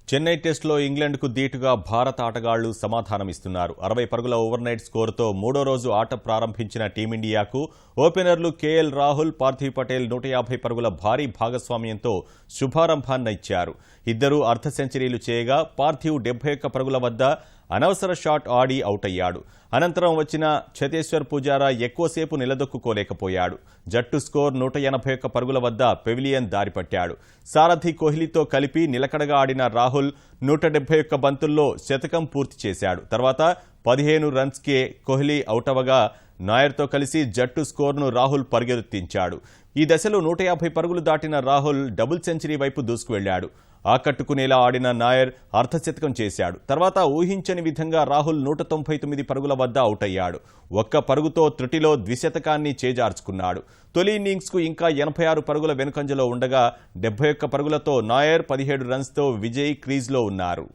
చెన్నై టెస్టులో ఇంగ్లాండ్కు ధీటుగా భారత ఆటగాళ్లు సమాధానమిస్తున్నారు. 60 పరుగుల ఓవర్నైట్ స్కోరుతో మూడో రోజు ఆట ప్రారంభించిన టీమిండియాకు ఓపెనర్లు కేఎల్ రాహుల్, పార్థివ్ పటేల్ 150 పరుగుల భారీ భాగస్వామ్యంతో శుభారంభాన్నిచ్చారు. ఇద్దరూ అర్ధ సెంచరీలు చేయగా పార్థివ్ 71 పరుగుల వద్ద అనవసర షాట్ ఆడి అవుటయ్యాడు. అనంతరం వచ్చిన చేతేశ్వర్ పుజారా ఎక్కువసేపు నిలదొక్కుకోలేకపోయాడు. జట్టు స్కోర్ 181 పరుగుల వద్ద పెవిలియన్ దారిపట్టాడు. సారథి కోహ్లీతో కలిపి నిలకడగా ఆడిన రాహుల్ 171 బంతుల్లో శతకం పూర్తి చేశాడు. తర్వాత 15 రన్స్కే కోహ్లీ అవుటవగా నాయర్తో కలిసి జట్టు స్కోర్ను రాహుల్ పరిగెత్తించాడు. ఈ దశలో 150 పరుగులు దాటిన రాహుల్ డబుల్ సెంచరీ వైపు దూసుకువెళ్లాడు. ఆకట్టుకునేలా ఆడిన నాయర్ అర్ధశతకం చేశాడు. తర్వాత ఊహించని విధంగా రాహుల్ 199 పరుగుల వద్ద అవుటయ్యాడు. ఒక్క పరుగుతో త్రుటిలో ద్విశతకాన్ని చేజార్చుకున్నాడు. తొలి ఇన్నింగ్స్కు ఇంకా 86 పరుగుల వెనుకంజలో ఉండగా 71 పరుగులతో నాయర్ 17 రన్స్తో విజయ్ క్రీజ్లో ఉన్నారు.